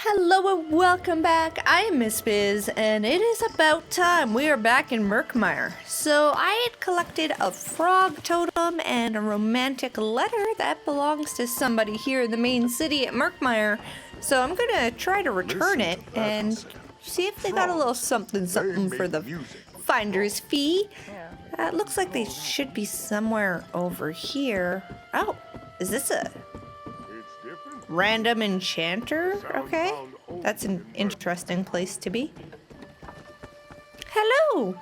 Hello and welcome back. I am Miss Bizz, and it is about time. We are back in Murkmire. So I had collected a frog totem and a romantic letter that belongs to somebody here in the main city at Murkmire. So I'm gonna try to return it and see if they got a little something for the finder's fee. It looks like they should be somewhere over here. Oh, is this a random enchanter? Okay, that's an interesting place to be. Hello!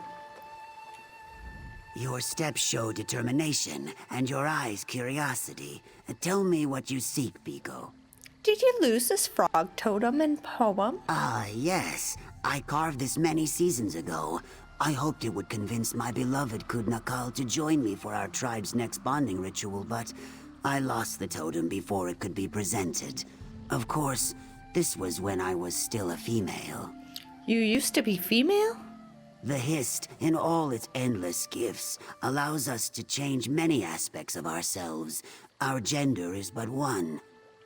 Your steps show determination, and your eyes curiosity. Tell me what you seek, Biko. Did you lose this frog totem and poem? Yes. I carved this many seasons ago. I hoped it would convince my beloved Kudnakal to join me for our tribe's next bonding ritual, but I lost the totem before it could be presented. Of course, this was when I was still a female. You used to be female? The Hist, in all its endless gifts, allows us to change many aspects of ourselves. Our gender is but one.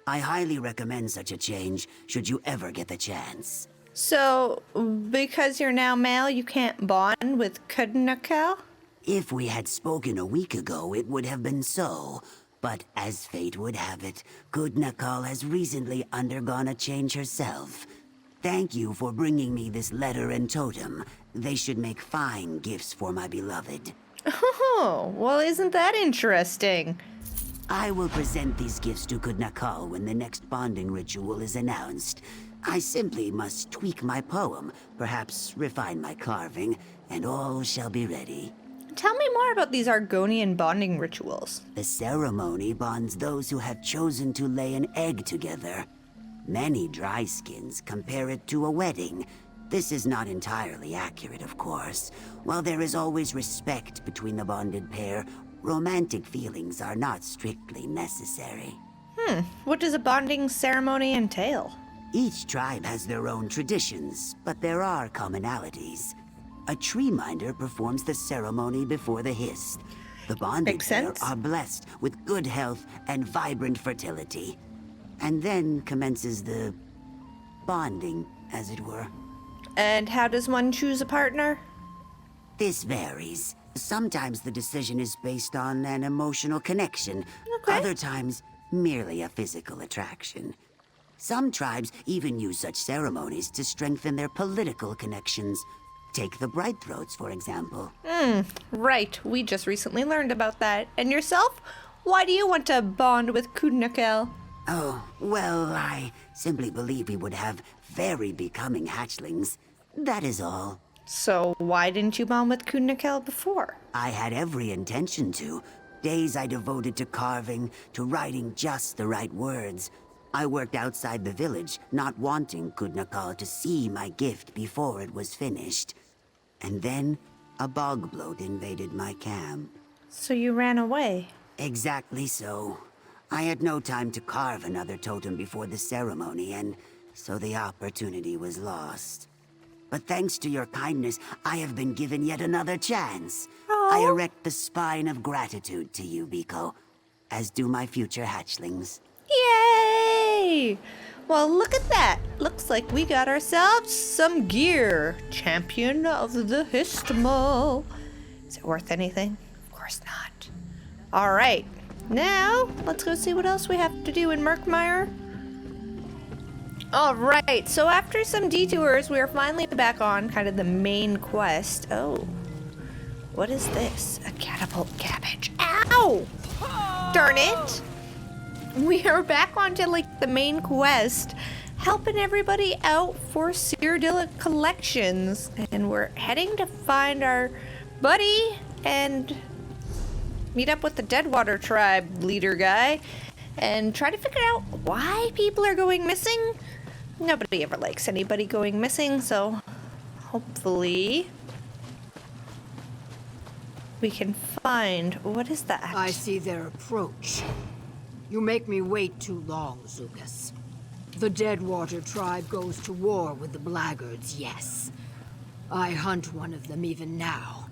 I highly recommend such a change, should you ever get the chance. So, because you're now male, you can't bond with Kudnakal? If we had spoken a week ago, it would have been so. But as fate would have it, Kudnakal has recently undergone a change herself. Thank you for bringing me this letter and totem. They should make fine gifts for my beloved. Oh, well, isn't that interesting? I will present these gifts to Kudnakal when the next bonding ritual is announced. I simply must tweak my poem, perhaps refine my carving, and all shall be ready. Tell me more about these Argonian bonding rituals. The ceremony bonds those who have chosen to lay an egg together. Many dry skins compare it to a wedding. This is not entirely accurate, of course. While there is always respect between the bonded pair, romantic feelings are not strictly necessary. What does a bonding ceremony entail? Each tribe has their own traditions, but there are commonalities. A tree minder performs the ceremony before the Hist. The bonded pair are blessed with good health and vibrant fertility. And then commences the bonding, as it were. And how does one choose a partner? This varies. Sometimes the decision is based on an emotional connection. Okay. Other times, merely a physical attraction. Some tribes even use such ceremonies to strengthen their political connections. Take the Brightthroats, for example. Right. We just recently learned about that. And yourself? Why do you want to bond with Kudnakal? Oh, well, I simply believe we would have very becoming hatchlings. That is all. So why didn't you bond with Kudnakal before? I had every intention to. Days I devoted to carving, to writing just the right words. I worked outside the village, not wanting Kudnakal to see my gift before it was finished. And then, a bog bloat invaded my camp. So you ran away? Exactly so. I had no time to carve another totem before the ceremony, and so the opportunity was lost. But thanks to your kindness, I have been given yet another chance. I erect the spine of gratitude to you, Biko, as do my future hatchlings. Yay! Well, look at that. Looks like we got ourselves some gear. Champion of the Histmal. Is it worth anything? Of course not. All right. Now, let's go see what else we have to do in Murkmire. All right. So after some detours, we are finally back on kind of the main quest. Oh. What is this? A catapult cabbage. Ow! Darn it! We are back onto like the main quest, helping everybody out for Cyrodiilic collections, and we're heading to find our buddy and meet up with the Deadwater tribe leader guy and try to figure out why people are going missing. Nobody ever likes anybody going missing, so hopefully we can find, what is that? I see their approach. You make me wait too long, Zukas. The Deadwater tribe goes to war with the blaggards, yes. I hunt one of them even now.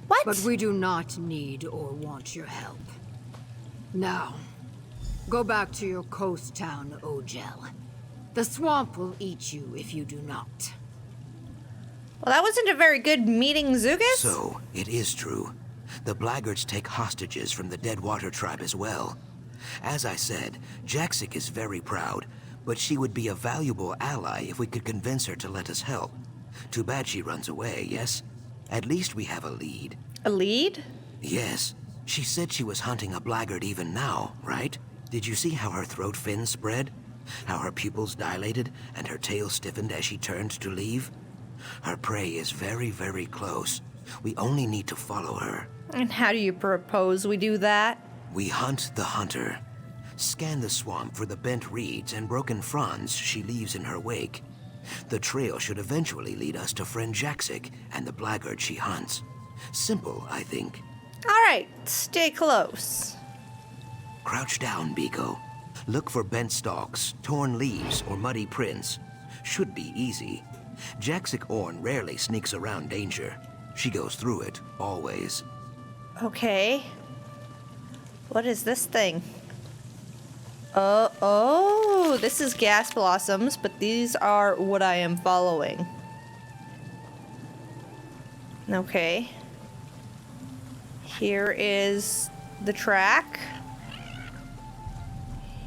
What? But we do not need or want your help. Now, go back to your coast town, Ogel. The swamp will eat you if you do not. Well, that wasn't a very good meeting, Zugus. So, it is true. The blaggards take hostages from the Deadwater tribe as well. As I said, Jaxsik is very proud, but she would be a valuable ally if we could convince her to let us help. Too bad she runs away, yes? At least we have a lead. A lead? Yes. She said she was hunting a blackguard even now, right? Did you see how her throat fins spread? How her pupils dilated and her tail stiffened as she turned to leave? Her prey is very, very close. We only need to follow her. And how do you propose we do that? We hunt the hunter. Scan the swamp for the bent reeds and broken fronds she leaves in her wake. The trail should eventually lead us to friend Jaxsik and the blackguard she hunts. Simple, I think. All right, stay close. Crouch down, Biko. Look for bent stalks, torn leaves, or muddy prints. Should be easy. Jaxsik Orn rarely sneaks around danger. She goes through it, always. Okay. What is this thing? Oh, this is gas blossoms, but these are what I am following. Okay. Here is the track.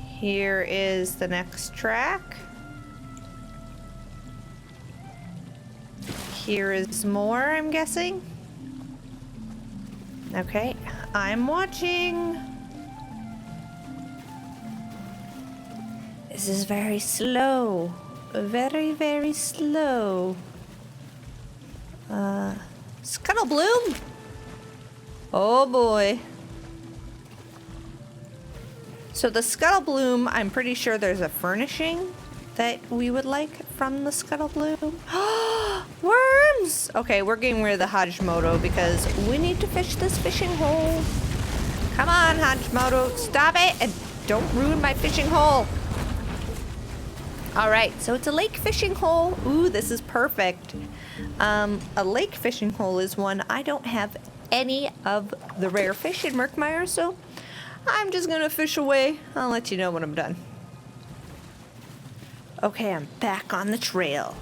Here is the next track. Here is more, I'm guessing. Okay, I'm watching. This is very slow. Very, very slow. Scuttle Bloom? Oh boy. So the Scuttle Bloom, I'm pretty sure there's a furnishing that we would like from the Scuttle Bloom. Worms! Okay, we're getting rid of the Hajimoto because we need to fish this fishing hole. Come on, Hajimoto, stop it and don't ruin my fishing hole. All right, so it's a lake fishing hole. Ooh, this is perfect. A lake fishing hole is one I don't have any of the rare fish in Murkmire, so I'm just gonna fish away. I'll let you know when I'm done. Okay, I'm back on the trail.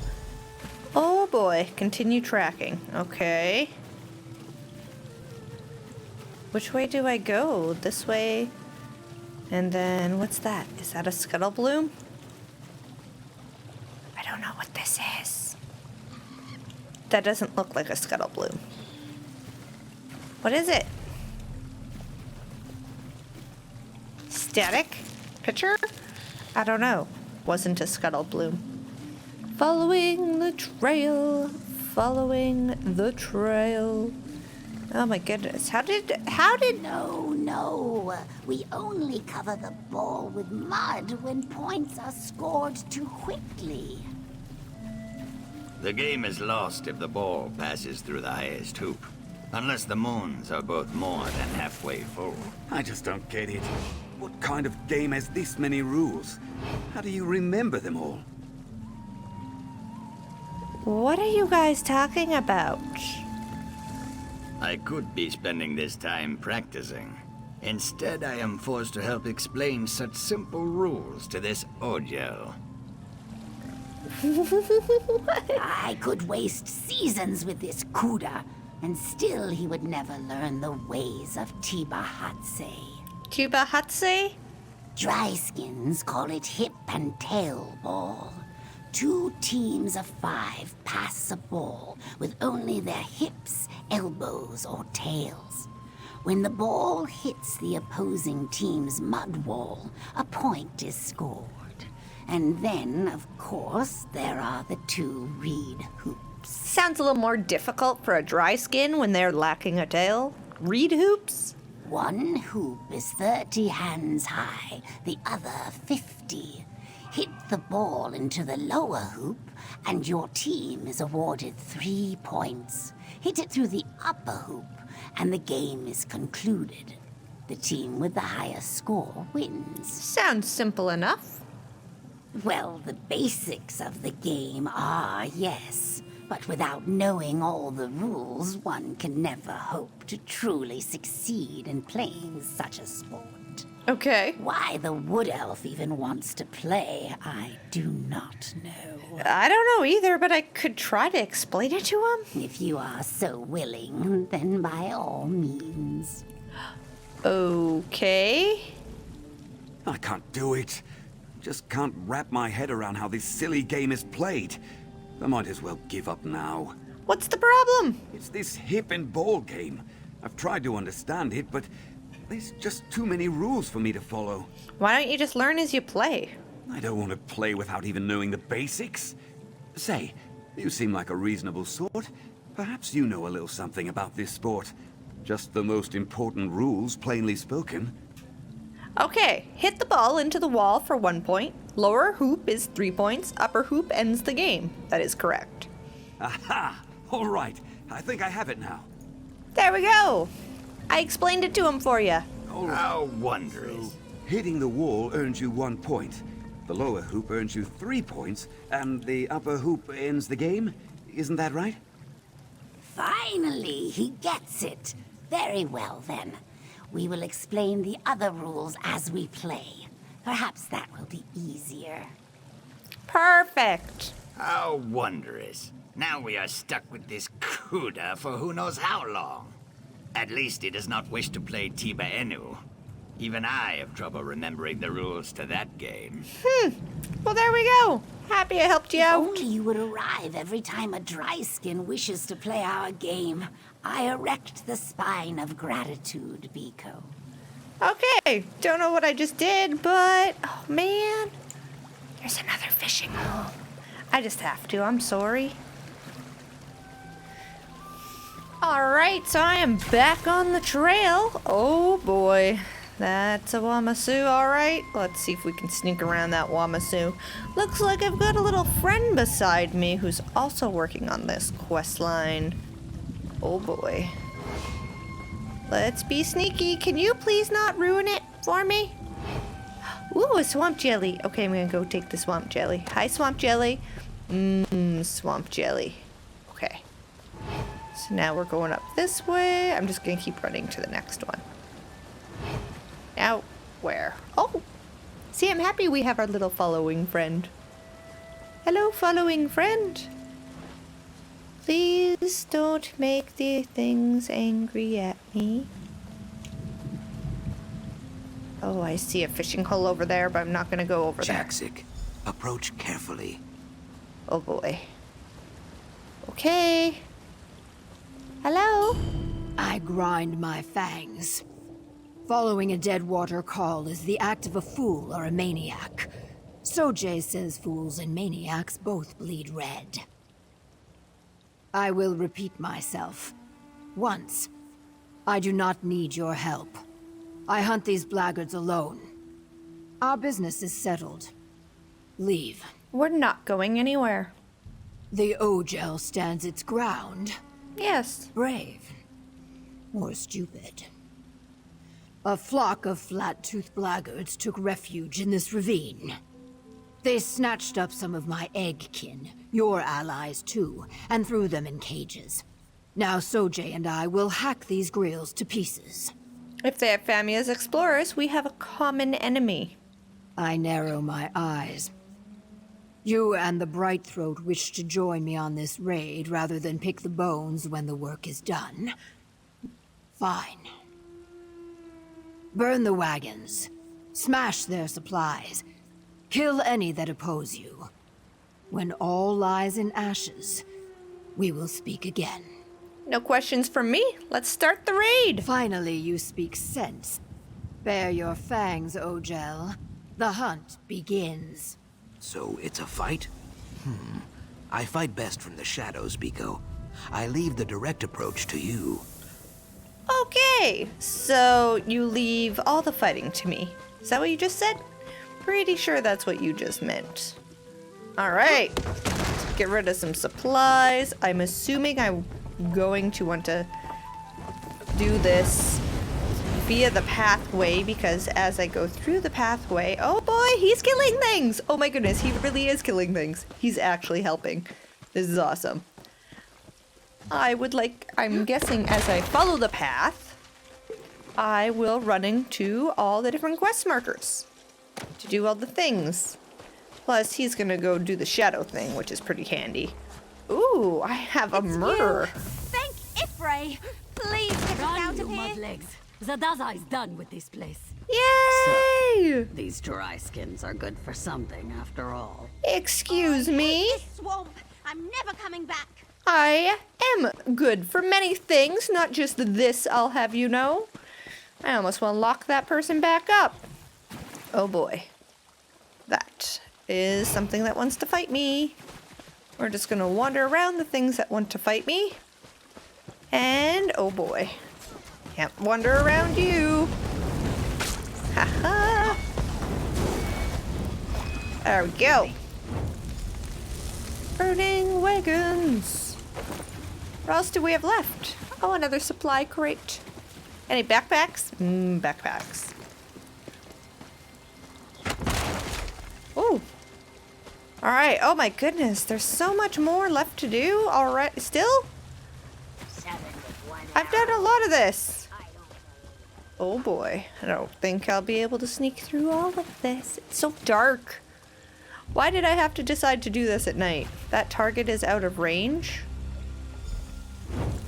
Oh boy, continue tracking. Okay. Which way do I go? This way? And then, what's that? Is that a Scuttle Bloom? I don't know what this is. That doesn't look like a Scuttle Bloom. What is it? Static? Picture? I don't know. Wasn't a Scuttle Bloom. Following the trail. Following the trail. Oh my goodness. How did... No. We only cover the ball with mud when points are scored too quickly. The game is lost if the ball passes through the highest hoop. Unless the moons are both more than halfway full. I just don't get it. What kind of game has this many rules? How do you remember them all? What are you guys talking about? I could be spending this time practicing. Instead, I am forced to help explain such simple rules to this Ojel. I could waste seasons with this Kuda, and still he would never learn the ways of Tiber Teba Hatse? Dryskins call it hip and tail ball. 2 teams of 5 pass a ball with only their hips, elbows, or tails. When the ball hits the opposing team's mud wall, a point is scored. And then, of course, there are the 2 reed hoops. Sounds a little more difficult for a dry skin when they're lacking a tail. Reed hoops? 1 hoop is 30 hands high, the other 50. Hit the ball into the lower hoop, and your team is awarded 3 points. Hit it through the upper hoop, and the game is concluded. The team with the highest score wins. Sounds simple enough. Well, the basics of the game are, yes. But without knowing all the rules, one can never hope to truly succeed in playing such a sport. Okay. Why the wood elf even wants to play, I do not know. I don't know either, but I could try to explain it to him. If you are so willing, then by all means. Okay. I can't do it. Just can't wrap my head around how this silly game is played. I might as well give up now. What's the problem? It's this hip and ball game. I've tried to understand it, but there's just too many rules for me to follow. Why don't you just learn as you play? I don't want to play without even knowing the basics. Say, you seem like a reasonable sort. Perhaps you know a little something about this sport. Just the most important rules, plainly spoken. Okay, hit the ball into the wall for 1 point. Lower hoop is 3 points. Upper hoop ends the game. That is correct. Aha! All right, I think I have it now. There we go. I explained it to him for you. All right. How wondrous. Hitting the wall earns you 1 point. The lower hoop earns you 3 points, and the upper hoop ends the game. Isn't that right? Finally, he gets it. Very well, then. We will explain the other rules as we play. Perhaps that will be easier. Perfect. How wondrous. Now we are stuck with this Kuda for who knows how long. At least he does not wish to play Teba Enu. Even I have trouble remembering the rules to that game. Well, there we go. Happy I helped you If out. only you would arrive every time a dry skin wishes to play our game. I erect the spine of gratitude, Biko. Okay, don't know what I just did, but oh man, there's another fishing hole. I just have to, I'm sorry. Alright, so I am back on the trail. Oh boy, that's a Wamasu, alright. Let's see if we can sneak around that Wamasu. Looks like I've got a little friend beside me who's also working on this quest line. Oh boy. Let's be sneaky. Can you please not ruin it for me? Ooh, a swamp jelly. Okay, I'm gonna go take the swamp jelly. Hi, swamp jelly. Swamp jelly. Okay. So now we're going up this way. I'm just gonna keep running to the next one. Now, where? Oh! See, I'm happy we have our little following friend. Hello, following friend. Please don't make the things angry at me. Oh, I see a fishing hole over there, but I'm not gonna go over there. Jaxsik, approach carefully. Oh boy. Okay. Hello? I grind my fangs. Following a Deadwater call is the act of a fool or a maniac. Sojay says fools and maniacs both bleed red. I will repeat myself. Once. I do not need your help. I hunt these blaggards alone. Our business is settled. Leave. We're not going anywhere. The Ogel stands its ground. Yes. Brave. Or stupid. A flock of flat-toothed blaggards took refuge in this ravine. They snatched up some of my egg-kin, your allies too, and threw them in cages. Now Sojay and I will hack these grills to pieces. If they have family as explorers, we have a common enemy. I narrow my eyes. You and the Brightthroat wish to join me on this raid rather than pick the bones when the work is done. Fine. Burn the wagons. Smash their supplies. Kill any that oppose you. When all lies in ashes, we will speak again. No questions from me. Let's start the raid. Finally, you speak sense. Bare your fangs, Ogel. The hunt begins. So it's a fight? I fight best from the shadows, Biko. I leave the direct approach to you. Okay, so you leave all the fighting to me. Is that what you just said? Pretty sure that's what you just meant. Alright, let's get rid of some supplies. I'm assuming I'm going to want to do this via the pathway, because as I go through the pathway, oh boy, he's killing things! Oh my goodness, he really is killing things. He's actually helping. This is awesome. I'm guessing as I follow the path, I will run into all the different quest markers to do all the things. Plus, he's gonna go do the shadow thing, which is pretty handy. Ooh, I have a murderer. Thank Ifray. Please get us out of here. Mudlegs. Zadazai's done with this place. Yay! These dry skins are good for something, after all. Excuse me? This swamp. I'm never coming back. I am good for many things, not just this, I'll have you know. I almost want to lock that person back up. Oh boy. That is something that wants to fight me. We're just gonna wander around the things that want to fight me. And, oh boy. Can't wander around you. Haha. There we go. Burning wagons. What else do we have left? Oh, another supply crate. Any backpacks? Backpacks. Ooh. Alright, oh my goodness, there's so much more left to do already. Still? I've done a lot of this. Oh boy, I don't think I'll be able to sneak through all of this. It's so dark. Why did I have to decide to do this at night? That target is out of range?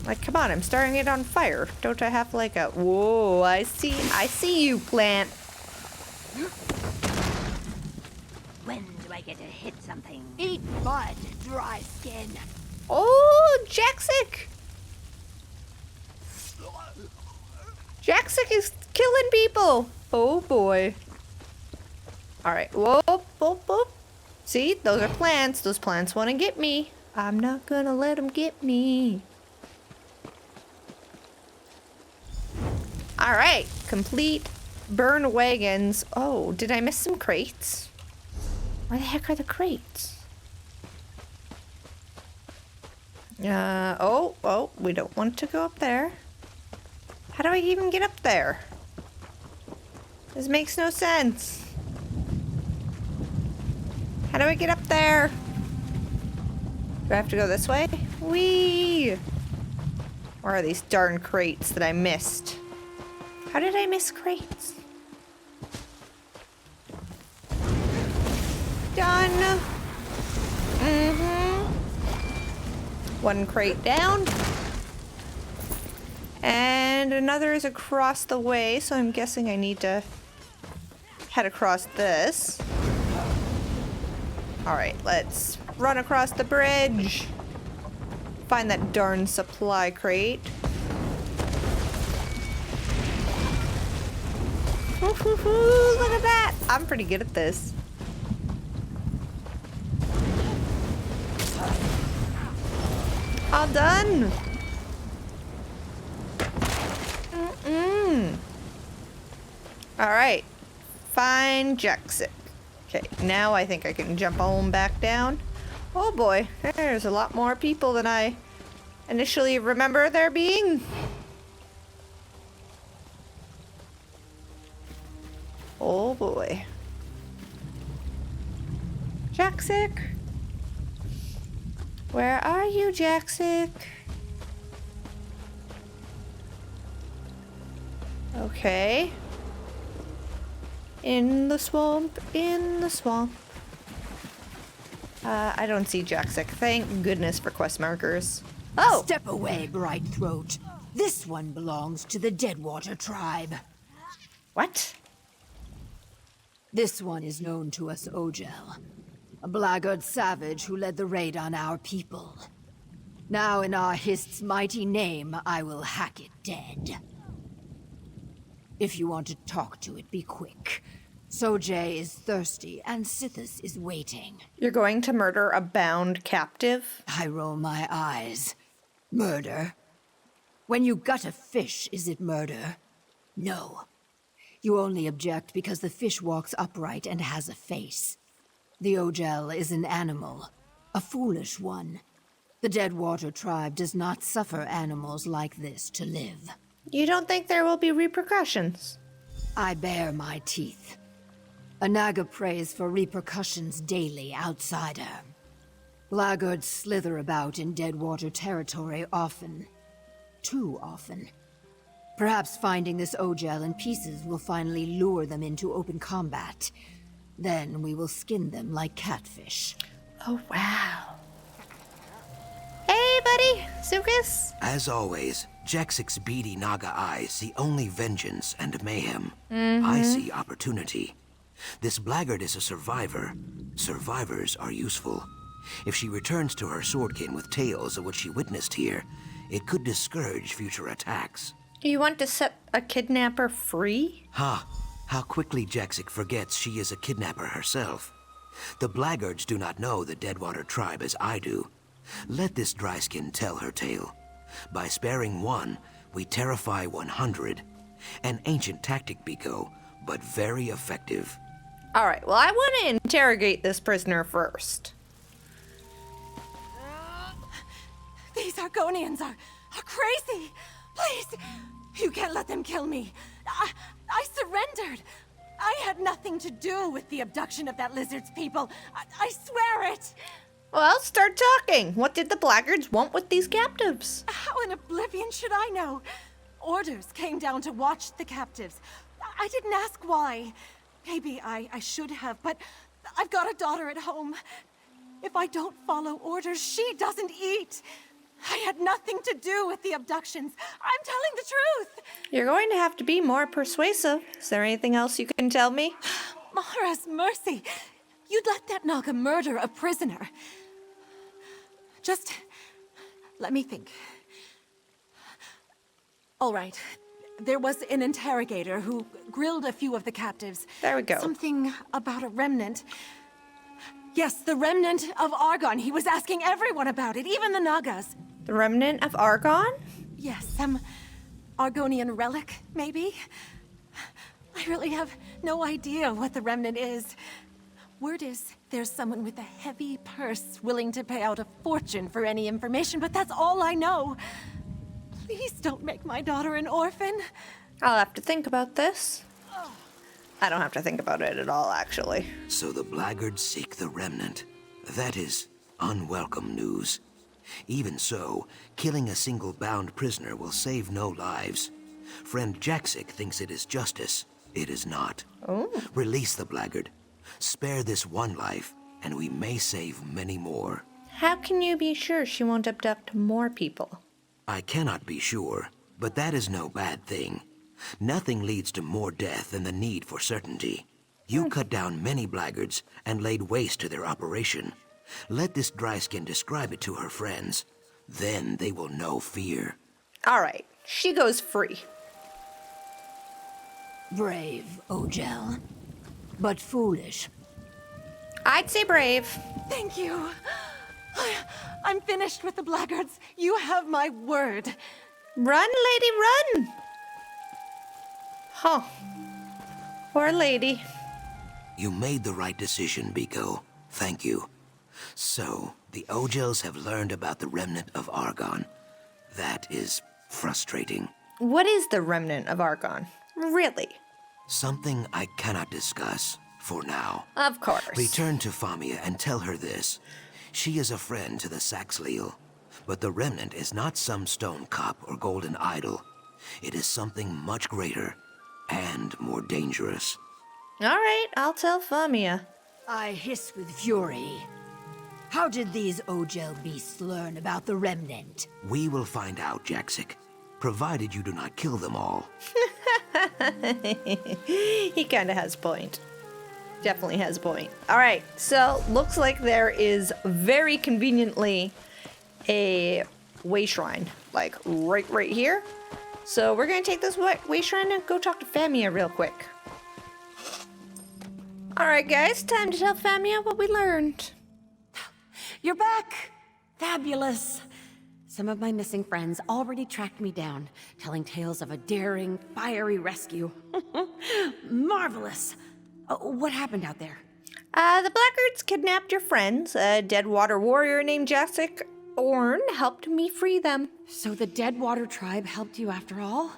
Like, come on, I'm starting it on fire. Don't I have like a... Whoa, I see you, plant. When do I get to hit something? Eat mud, dry skin. Oh, Jaxsik! Jaxsik is killing people! Oh boy. Alright, whoop, whoop, whoop. See, those are plants. Those plants want to get me. I'm not gonna let them get me. Alright, complete burn wagons. Oh, did I miss some crates? Where the heck are the crates? Oh, we don't want to go up there. How do I even get up there? This makes no sense. How do I get up there? Do I have to go this way? Whee! Where are these darn crates that I missed? How did I miss crates? Done. One crate down. And another is across the way, so I'm guessing I need to head across this. Alright, let's run across the bridge. Find that darn supply crate. Look at that! I'm pretty good at this. All done! Alright. Find Jaxsik. Okay, now I think I can jump on back down. Oh boy, there's a lot more people than I initially remember there being. Oh boy. Jaxsik? Where are you, Jaxsik? Okay. In the swamp, in the swamp. I don't see Jaxsik. Thank goodness for quest markers. Oh! Step away, Bright Throat. This one belongs to the Deadwater tribe. What? This one is known to us Ogel, a blackguard savage who led the raid on our people. Now in our Hist's mighty name, I will hack it dead. If you want to talk to it, be quick. Sojay is thirsty, and Sithis is waiting. You're going to murder a bound captive? I roll my eyes. Murder? When you gut a fish, is it murder? No. You only object because the fish walks upright and has a face. The Ogel is an animal, a foolish one. The Deadwater tribe does not suffer animals like this to live. You don't think there will be repercussions? I bare my teeth. A Naga prays for repercussions daily, outsider. Blaggards slither about in Deadwater territory often. Too often. Perhaps finding this Ogel in pieces will finally lure them into open combat. Then we will skin them like catfish. Oh, wow. Hey, buddy. Sukas? As always, Jaxsik's beady Naga eyes see only vengeance and mayhem. I see opportunity. This blackguard is a survivor. Survivors are useful. If she returns to her swordkin with tales of what she witnessed here, it could discourage future attacks. You want to set a kidnapper free? Ha! How quickly Jaxsik forgets she is a kidnapper herself. The blackguards do not know the Deadwater tribe as I do. Let this dryskin tell her tale. By sparing one, we terrify 100. An ancient tactic, Biko, but very effective. All right, well, I want to interrogate this prisoner first. These Argonians are crazy. Please, you can't let them kill me. I surrendered. I had nothing to do with the abduction of that lizard's people. I swear it. Well, start talking. What did the blackguards want with these captives? How in oblivion should I know? Orders came down to watch the captives. I didn't ask why. Maybe I should have, but I've got a daughter at home. If I don't follow orders, she doesn't eat. I had nothing to do with the abductions. I'm telling the truth. You're going to have to be more persuasive. Is there anything else you can tell me? Mara's mercy. You'd let that Naga murder a prisoner. Just let me think. All right. There was an interrogator who grilled a few of the captives. There we go. Something about a remnant. Yes, the remnant of Argon. He was asking everyone about it, even the Nagas. The remnant of Argon? Yes, some Argonian relic, maybe? I really have no idea what the remnant is. Word is there's someone with a heavy purse willing to pay out a fortune for any information, but that's all I know. Please don't make my daughter an orphan. I'll have to think about this. I don't have to think about it at all, actually. So the blackguards seek the remnant. That is unwelcome news. Even so, killing a single bound prisoner will save no lives. Friend Jaxsik thinks it is justice. It is not. Oh. Release the blackguard. Spare this one life, and we may save many more. How can you be sure she won't abduct more people? I cannot be sure, but that is no bad thing. Nothing leads to more death than the need for certainty. You cut down many blackguards and laid waste to their operation. Let this dryskin describe it to her friends. Then they will know fear. All right, she goes free. Brave, Ogel. But foolish. I'd say brave. Thank you. I'm finished with the blackguards. You have my word. Run, lady, run! Huh. Poor lady. You made the right decision, Biko. Thank you. So, the Ogels have learned about the remnant of Argon. That is frustrating. What is the remnant of Argon? Really? Something I cannot discuss, for now. Of course. Return to Famia and tell her this. She is a friend to the Saxleal, but the remnant is not some stone cup or golden idol. It is something much greater and more dangerous. All right, I'll tell Famia. I hiss with fury. How did these Ogel beasts learn about the remnant? We will find out, Jaxsik, provided you do not kill them all. He kind of has a point. Definitely has a point. All right, so looks like there is very conveniently a way shrine, like right here. So we're gonna take this way shrine and go talk to Famia real quick. All right, guys, time to tell Famia what we learned. You're back! Fabulous! Some of my missing friends already tracked me down, telling tales of a daring, fiery rescue. Marvelous! What happened out there? The blackguards kidnapped your friends. A Deadwater warrior named Jaxsik helped me free them. So the Deadwater tribe helped you after all?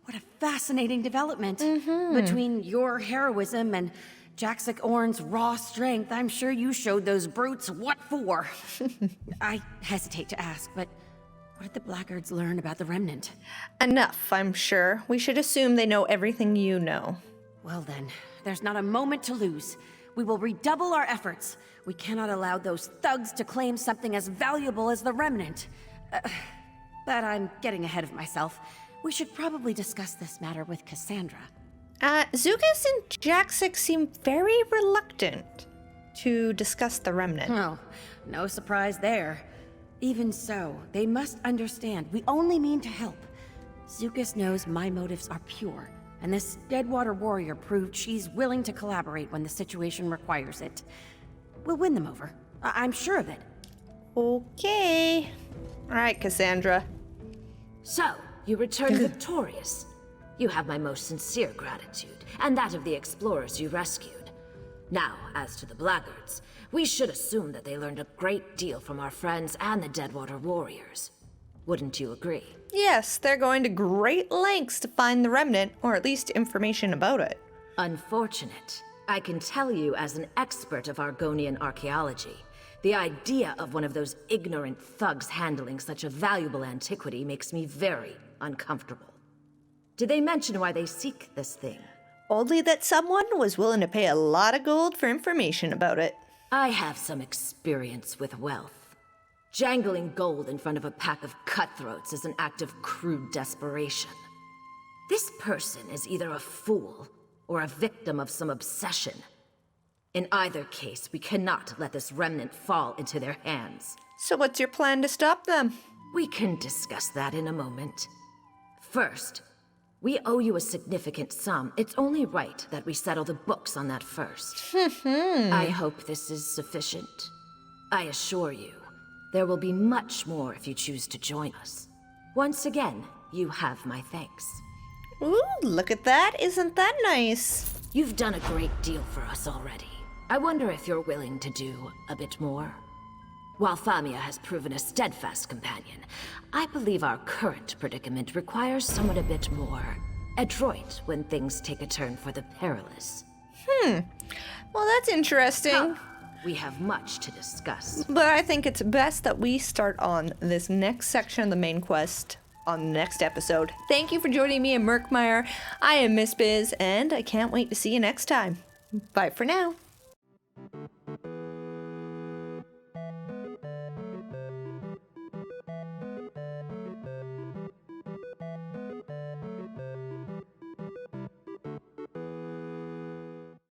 What a fascinating development. Between your heroism and Jaxsik Orn's raw strength, I'm sure you showed those brutes what for. I hesitate to ask, but What did the blaggards learn about the remnant? Enough, I'm sure. We should assume they know everything you know. Well then, there's not a moment to lose. We will redouble our efforts. We cannot allow those thugs to claim something as valuable as the remnant. But I'm getting ahead of myself. We should probably discuss this matter with Cassandra. Zugas and Jaxsik seem very reluctant to discuss the remnant. Oh, no surprise there. Even so, they must understand we only mean to help. Zugas knows my motives are pure, and this Deadwater warrior proved she's willing to collaborate when the situation requires it. We'll win them over. I'm sure of it. Okay. All right, Cassandra. So, you returned victorious. You have my most sincere gratitude, and that of the explorers you rescued. Now, as to the blaggards, we should assume that they learned a great deal from our friends and the Deadwater warriors. Wouldn't you agree? Yes, they're going to great lengths to find the remnant, or at least information about it. Unfortunate. I can tell you as an expert of Argonian archaeology, the idea of one of those ignorant thugs handling such a valuable antiquity makes me very uncomfortable. Did they mention why they seek this thing? Only that someone was willing to pay a lot of gold for information about it. I have some experience with wealth. Jangling gold in front of a pack of cutthroats is an act of crude desperation. This person is either a fool or a victim of some obsession. In either case, we cannot let this remnant fall into their hands. So what's your plan to stop them? We can discuss that in a moment. First, we owe you a significant sum. It's only right that we settle the books on that first. I hope this is sufficient. I assure you, there will be much more if you choose to join us. Once again, you have my thanks. Ooh, look at that. Isn't that nice? You've done a great deal for us already. I wonder if you're willing to do a bit more. While Thamia has proven a steadfast companion, I believe our current predicament requires someone a bit more adroit when things take a turn for the perilous. Well, that's interesting. Come, we have much to discuss. But I think it's best that we start on this next section of the main quest on the next episode. Thank you for joining me in Murkmire. I am Miss Bizz, and I can't wait to see you next time. Bye for now.